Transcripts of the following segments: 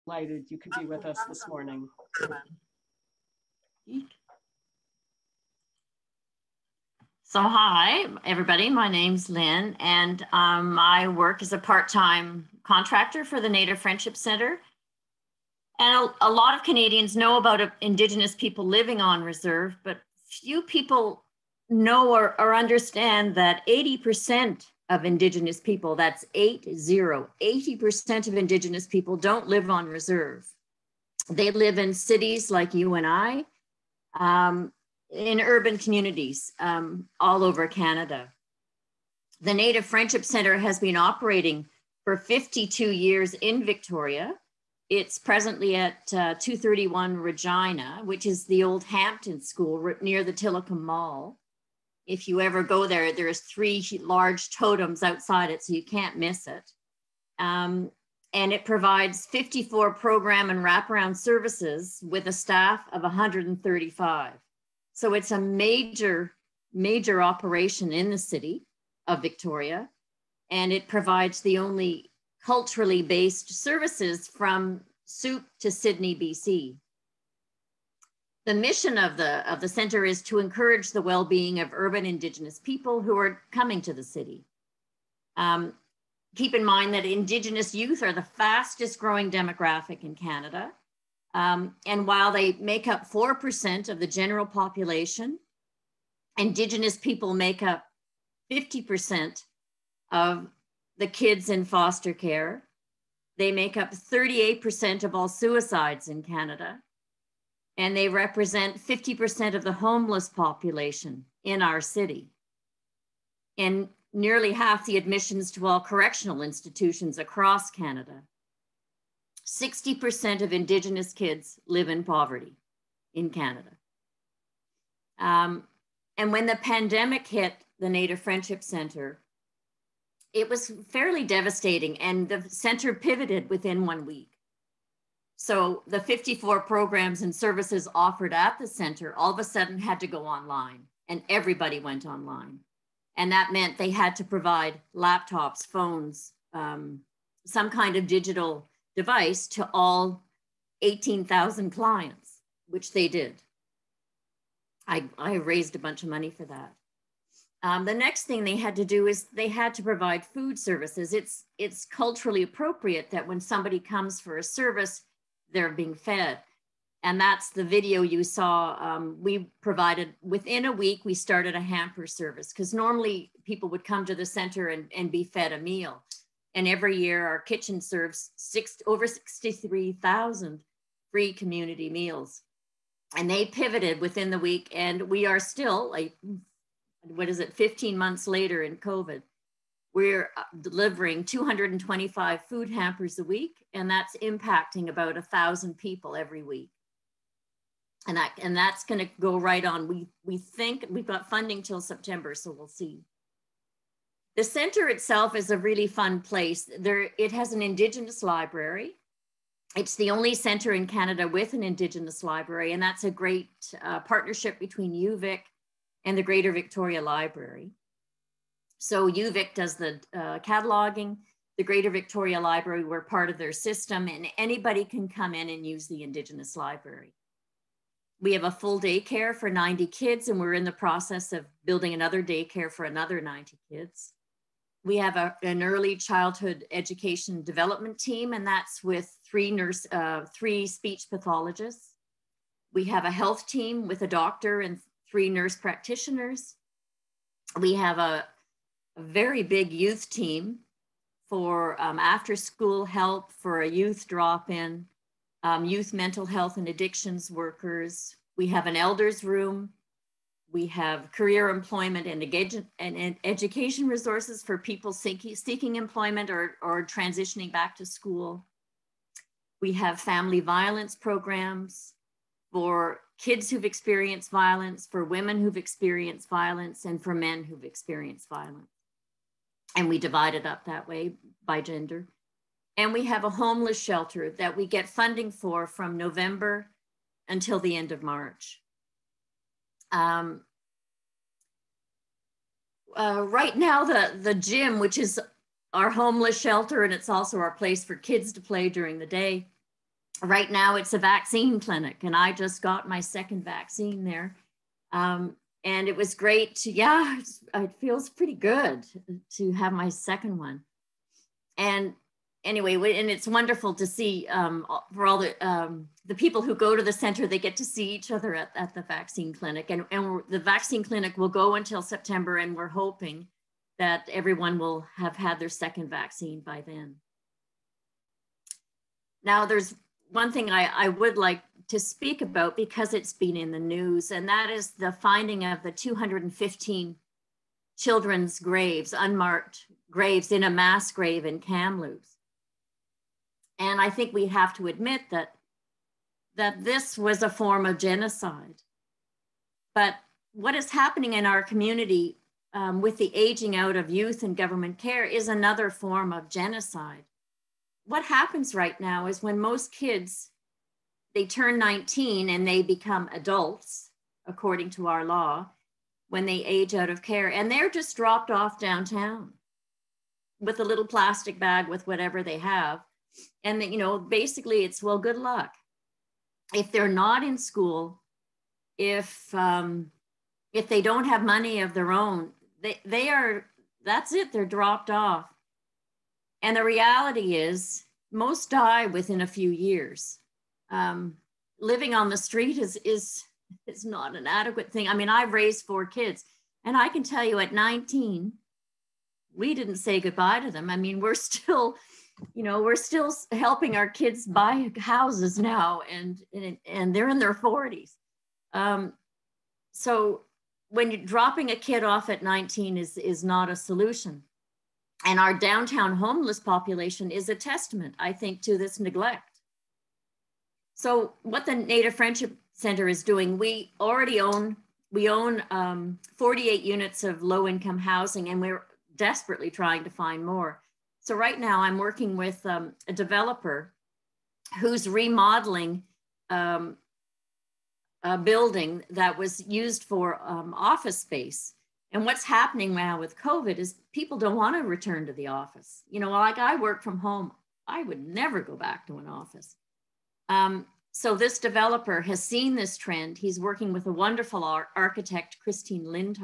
delighted you could be with us this morning. So hi, everybody. My name's Lynne, and I work as a part-time contractor for the Native Friendship Centre. And a lot of Canadians know about Indigenous people living on reserve, but few people know or understand that 80% of Indigenous people, that's 80% of Indigenous people don't live on reserve. They live in cities like you and I, in urban communities all over Canada. The Native Friendship Centre has been operating for 52 years in Victoria. It's presently at 231 Regina, which is the old Hampton School near the Tillicum Mall. If you ever go there, there's 3 large totems outside it, so you can't miss it. And it provides 54 program and wraparound services with a staff of 135. So it's a major operation in the city of Victoria, and it provides the only culturally based services from Soup to Sydney, BC. The mission of the centre is to encourage the well-being of urban Indigenous people who are coming to the city. Keep in mind that Indigenous youth are the fastest growing demographic in Canada. And while they make up 4% of the general population, Indigenous people make up 50% of the kids in foster care. They make up 38% of all suicides in Canada. And they represent 50% of the homeless population in our city. And nearly half the admissions to all correctional institutions across Canada. 60% of Indigenous kids live in poverty in Canada. And when the pandemic hit the Native Friendship Centre, it was fairly devastating, and the centre pivoted within 1 week. So the 54 programs and services offered at the centre all of a sudden had to go online, and everybody went online. And that meant they had to provide laptops, phones, some kind of digital device to all 18,000 clients, which they did. I raised a bunch of money for that. The next thing they had to do is they had to provide food services. It's culturally appropriate that when somebody comes for a service, they're being fed. And that's the video you saw. We provided, within a week, we started a hamper service, because normally people would come to the centre and be fed a meal. And every year our kitchen serves over 63,000 free community meals. And they pivoted within the week, and we are still, 15 months later in COVID, we're delivering 225 food hampers a week, and that's impacting about 1,000 people every week. And that's going to go right on. We think we've got funding till September, so we'll see. The centre itself is a really fun place. It has an Indigenous library. It's the only centre in Canada with an Indigenous library, and that's a great partnership between UVic and the Greater Victoria Library. So UVic does the cataloging, the Greater Victoria Library, we're part of their system, and anybody can come in and use the Indigenous library. We have a full daycare for 90 kids, and we're in the process of building another daycare for another 90 kids. We have an early childhood education development team, and that's with 3 speech pathologists. We have a health team with a doctor and 3 nurse practitioners. We have a very big youth team for after school help, for a youth drop-in, youth mental health and addictions workers. We have an elders room. We have career employment and education resources for people seeking employment or transitioning back to school. We have family violence programs for kids who've experienced violence, for women who've experienced violence, and for men who've experienced violence. And we divide it up that way by gender. And we have a homeless shelter that we get funding for from November until the end of March. Right now, the gym, which is our homeless shelter, and it's also our place for kids to play during the day, Right now it's a vaccine clinic, and I just got my second vaccine there. And it was great to, yeah, it feels pretty good to have my second one. And anyway, and it's wonderful to see for all the people who go to the center, they get to see each other at the vaccine clinic. And the vaccine clinic will go until September, and we're hoping that everyone will have had their second vaccine by then. Now, there's one thing I would like to speak about, because it's been in the news, and that is the finding of the 215 children's graves, unmarked graves, in a mass grave in Kamloops. And I think we have to admit that this was a form of genocide. But what is happening in our community with the aging out of youth in government care is another form of genocide. What happens right now is when most kids, they turn 19 and they become adults, according to our law, when they age out of care, and they're just dropped off downtown with a little plastic bag with whatever they have. And you know, basically it's, well, good luck. If they're not in school, if they don't have money of their own, they are, that's it, they're dropped off. And the reality is most die within a few years. Living on the street is not an adequate thing. I mean, I've raised 4 kids, and I can tell you at 19, we didn't say goodbye to them. I mean, we're still, you know, we're still helping our kids buy houses now, and they're in their 40s. So when you're dropping a kid off at 19 is not a solution. And our downtown homeless population is a testament, I think, to this neglect. So what the Native Friendship Center is doing, we already own 48 units of low-income housing, and we're desperately trying to find more. So right now I'm working with a developer who's remodeling a building that was used for office space. And what's happening now with COVID is people don't want to return to the office. You know, like I work from home. I would never go back to an office. So this developer has seen this trend. He's working with a wonderful architect, Lynne,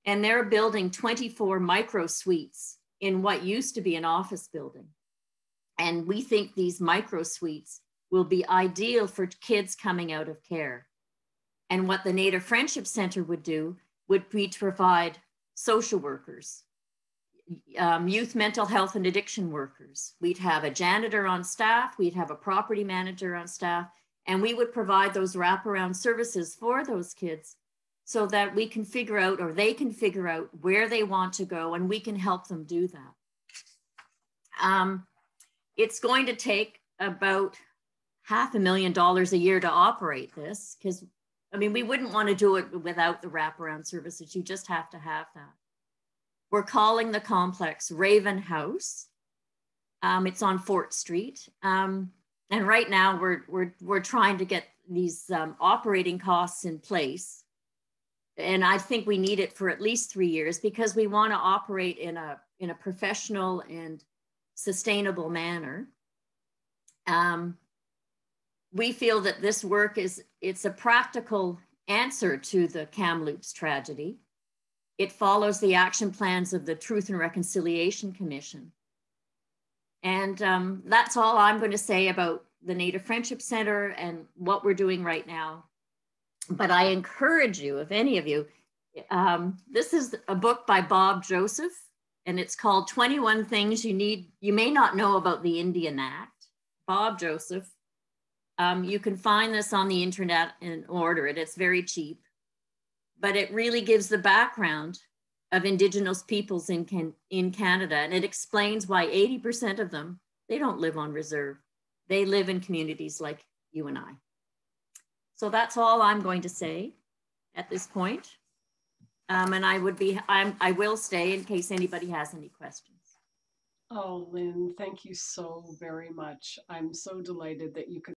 and they're building 24 micro suites in what used to be an office building. And we think these micro suites will be ideal for kids coming out of care. And what the Native Friendship Center would do would be to provide social workers, youth mental health and addiction workers. We'd have a janitor on staff, we'd have a property manager on staff, and we would provide those wraparound services for those kids so that we can figure out, or they can figure out, where they want to go, and we can help them do that. It's going to take about $500,000 a year to operate this, because I mean, we wouldn't want to do it without the wraparound services. You just have to have that. We're calling the complex Raven House. It's on Fort Street. And right now we're trying to get these operating costs in place. And I think we need it for at least 3 years, because we want to operate in a professional and sustainable manner. We feel that this work it's a practical answer to the Kamloops tragedy. It follows the action plans of the Truth and Reconciliation Commission. And that's all I'm going to say about the Native Friendship Center and what we're doing right now. But I encourage you, if any of you, this is a book by Bob Joseph, and it's called 21 Things You May Not Know About the Indian Act. Bob Joseph. You can find this on the internet and order it. It's very cheap, but it really gives the background of Indigenous peoples in Canada. And it explains why 80% of them, they don't live on reserve. They live in communities like you and I. So that's all I'm going to say at this point. And I will stay in case anybody has any questions. Oh, Lynn, thank you so very much. I'm so delighted that you could